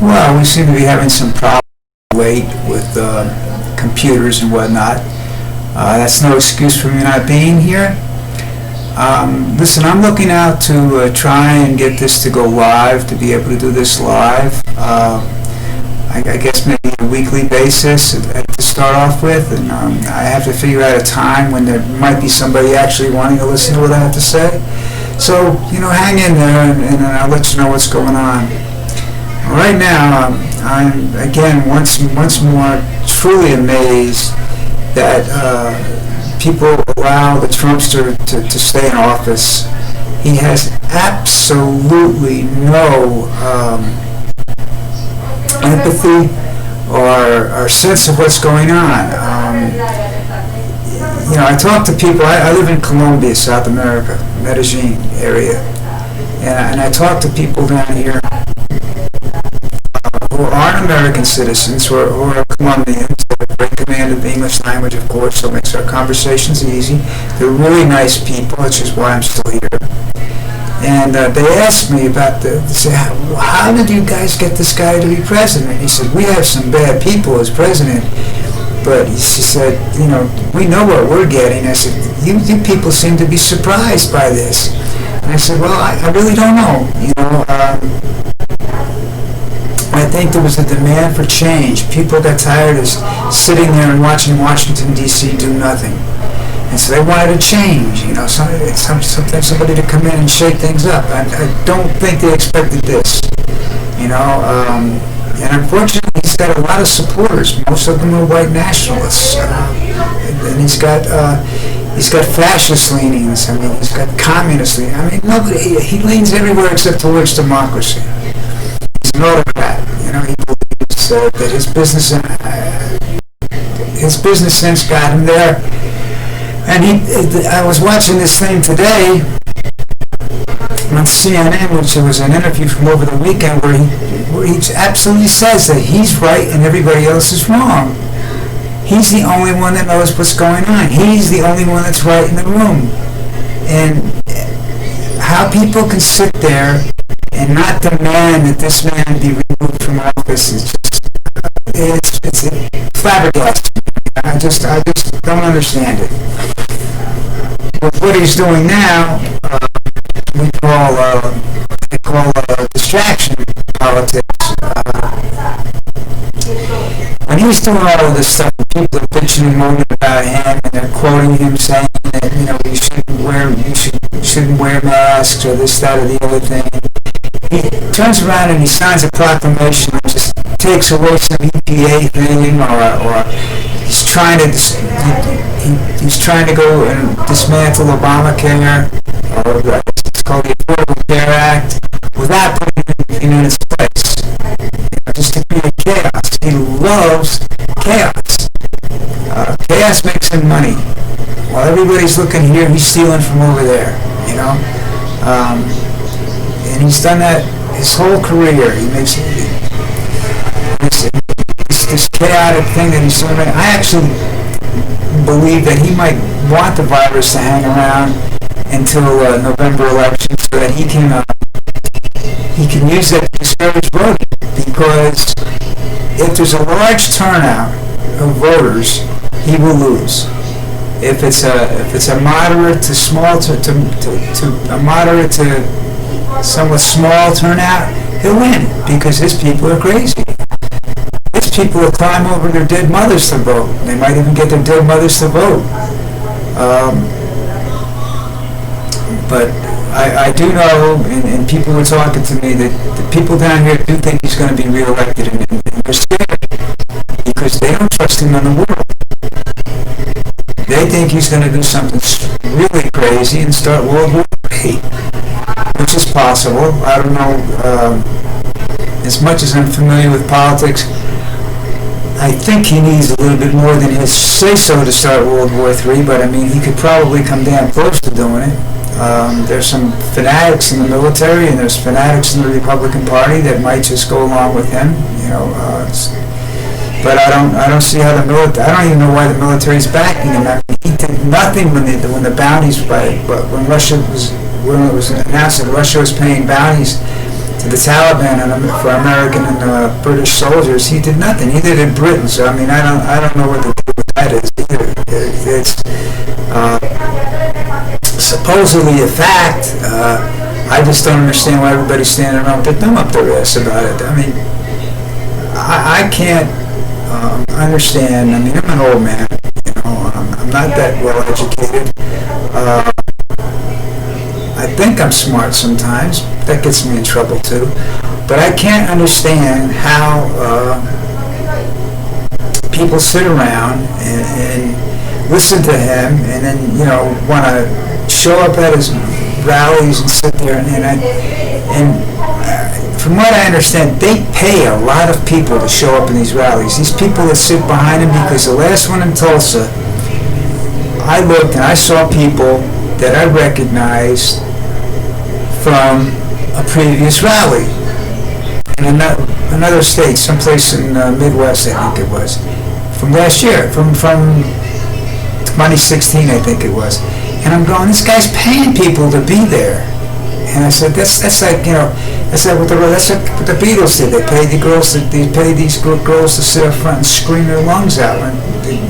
Well, we seem to be having some problems late with computers and whatnot. That's no excuse for me not being here. Listen, I'm looking out to try and get this to go live, to be able to do this live. I guess maybe a weekly basis to start off with, and I have to figure out a time when there might be somebody actually wanting to listen to what I have to say. So, hang in there, and I'll let you know what's going on. Right now, I'm again once more truly amazed that people allow the Trumpster to stay in office. He has absolutely no empathy or sense of what's going on. I talk to people. I live in Colombia, South America, Medellin area, and I talk to people down here who aren't American citizens, who are Colombians. They have a great command of the English language, of course, so it makes our conversations easy. They're really nice people, which is why I'm still here. And they asked me about they say, how did you guys get this guy to be president? He said, we have some bad people as president, but she said, we know what we're getting. I said, you people seem to be surprised by this. And I said, well, I really don't know. I think there was a demand for change. People got tired of sitting there and watching Washington, D.C. do nothing. And so they wanted a change, sometimes somebody to come in and shake things up. I don't think they expected this, and unfortunately he's got a lot of supporters. Most of them are white nationalists, and he's got fascist leanings. He's got communist leanings. Nobody, he leans everywhere except towards democracy. He's an autocrat, he believes that his business sense got him there. And I was watching this thing today on CNN, which was an interview from over the weekend, where he absolutely says that he's right and everybody else is wrong. He's the only one that knows what's going on. He's the only one that's right in the room. And how people can sit there and not demand that this man be removed from office is just, it's flabbergasting. I just don't understand it. With what he's doing now, we call distraction politics. When he's doing all of this stuff, people are bitching and moaning about him, and they're quoting him saying that you shouldn't wear masks or this, that, or the other thing. He turns around and he signs a proclamation that just takes away some EPA thing, or he's trying to go and dismantle Obamacare, or it's called the Affordable Care Act, without putting anything in its place. Just to create chaos. He loves chaos. Chaos makes him money. While everybody's looking here, he's stealing from over there. And he's done that his whole career. He makes this chaotic thing that he's doing. I actually believe that he might want the virus to hang around until November election, so that he can use that to discourage voting. Because if there's a large turnout of voters, he will lose. If it's a moderate to small to a moderate to somewhat small turnout, he'll win, because his people are crazy. His people will climb over their dead mothers to vote. They might even get their dead mothers to vote. But I do know, and people were talking to me, that the people down here do think he's going to be reelected, and they're scared because they don't trust him in the world. They think he's going to do something really crazy and start World War III, which is possible. I don't know. As much as I'm familiar with politics, I think he needs a little bit more than his say-so to start World War III, but he could probably come damn close to doing it. There's some fanatics in the military, and there's fanatics in the Republican Party that might just go along with him, but I don't see how the military. I don't even know why the military is backing him. He did nothing when the bounties when it was announced that Russia was paying bounties to the Taliban for American and British soldiers. He did nothing. He did it in Britain. So I mean, I don't know what the deal with that is either. It's supposedly a fact. I just don't understand why everybody's standing around with their thumb up their ass about it. I mean, I can't understand. I mean, I'm an old man. You know, I'm not that well educated. I think I'm smart sometimes. That gets me in trouble too. But I can't understand how people sit around and listen to him and then, you know, want to show up at his rallies and sit there and from what I understand, they pay a lot of people to show up in these rallies. These people that sit behind him, because the last one in Tulsa, I looked and I saw people that I recognized from a previous rally in another state, someplace in the Midwest, I think it was, from last year, from 2016, I think it was. And I'm going, this guy's paying people to be there. And I said, that's like, you know, that's like what the Beatles did. They paid these girls to sit up front and scream their lungs out, and,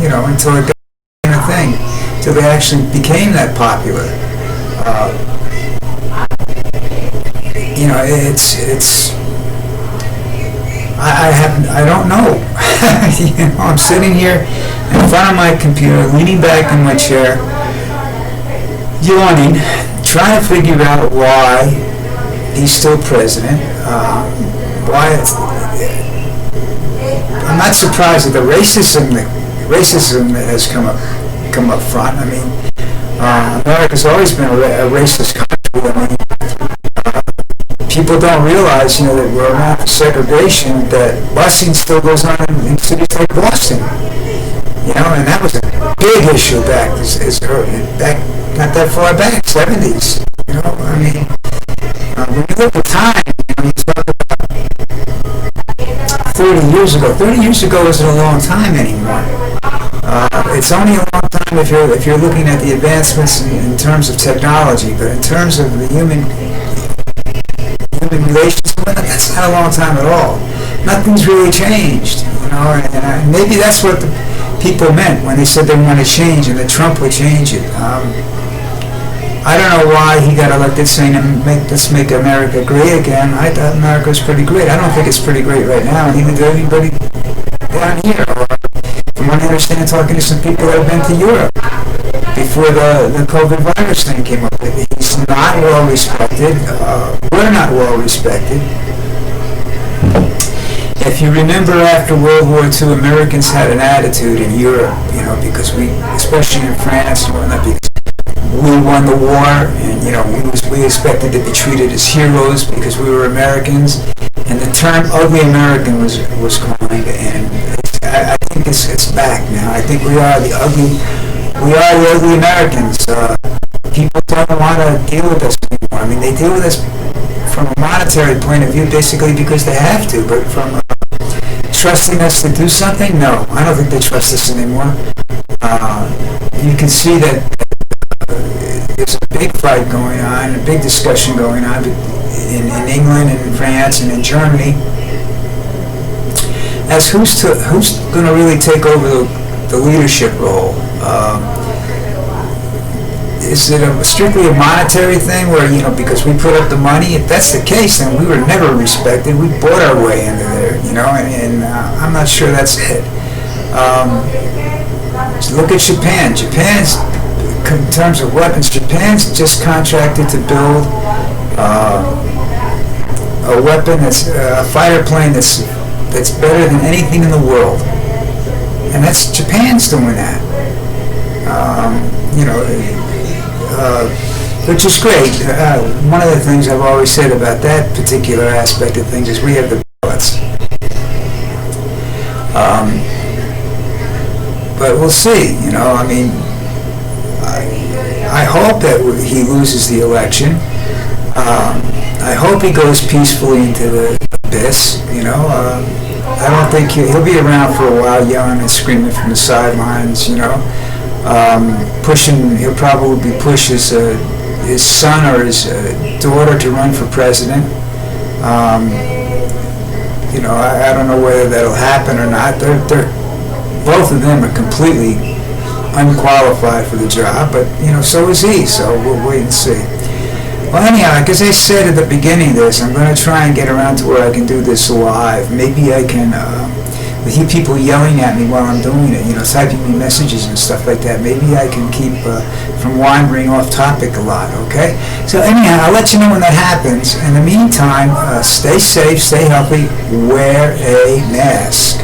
you know, until it became a thing, until they actually became that popular. You know, I don't know. You know, I'm sitting here in front of my computer, leaning back in my chair, yawning, trying to figure out why he's still president. I'm not surprised at the racism that has come up front. I mean, America's always been a racist country. I mean, people don't realize, you know, that we're around for segregation, that busing still goes on in cities like Boston. You know, and that was a big issue back not that far back, 70s. You know, I mean, when you look at time, you know, you talk about 30 years ago. 30 years ago isn't a long time anymore. It's only a long time if you're looking at the advancements in terms of technology, but in terms of the human relations, that's not a long time at all. Nothing's really changed, you know, and maybe that's what the people meant when they said they want to change and that Trump would change it. I don't know why he got elected saying, let's make America great again. I thought America was pretty great. I don't think it's pretty great right now, and even to everybody down here. From what I understand, talking to some people that have been to Europe before the COVID virus thing came up. He's not well respected. We're not well respected. If you remember, after World War II, Americans had an attitude in Europe, you know, because we, especially in France and whatnot, because we won the war, and, you know, we expected to be treated as heroes because we were Americans, and the term "ugly American" was coined, and I think it's back now. I think we are the ugly Americans. People don't want to deal with us anymore. I mean, they deal with us from a monetary point of view, basically because they have to, but from trusting us to do something, no, I don't think they trust us anymore. You can see that there's a big fight going on, a big discussion going on in England and in France and in Germany as who's going to really take over the leadership role. Is it strictly a monetary thing where, you know, because we put up the money? If that's the case, then we were never respected. We bought our way into there, you know, and I'm not sure that's it. Look at Japan. Japan's, in terms of weapons, Japan's just contracted to build a weapon that's a fighter plane that's better than anything in the world, and that's Japan's doing that. You know. Which is great. One of the things I've always said about that particular aspect of things is we have the ballots. But we'll see, you know, I mean, I hope that he loses the election. I hope he goes peacefully into the abyss, you know. I don't think he'll be around for a while, yelling and screaming from the sidelines, you know. He'll probably push his son or his daughter to run for president. Um, I don't know whether that'll happen or not. They're both of them are completely unqualified for the job, but so is he. So we'll wait and see. Well, anyhow, like as I said at the beginning of this, I'm going to try and get around to where I can do this live. Maybe I can, with you people yelling at me while I'm doing it, typing me messages and stuff like that, maybe I can keep from wandering off topic a lot, okay? So anyhow, I'll let you know when that happens. In the meantime, stay safe, stay healthy, wear a mask.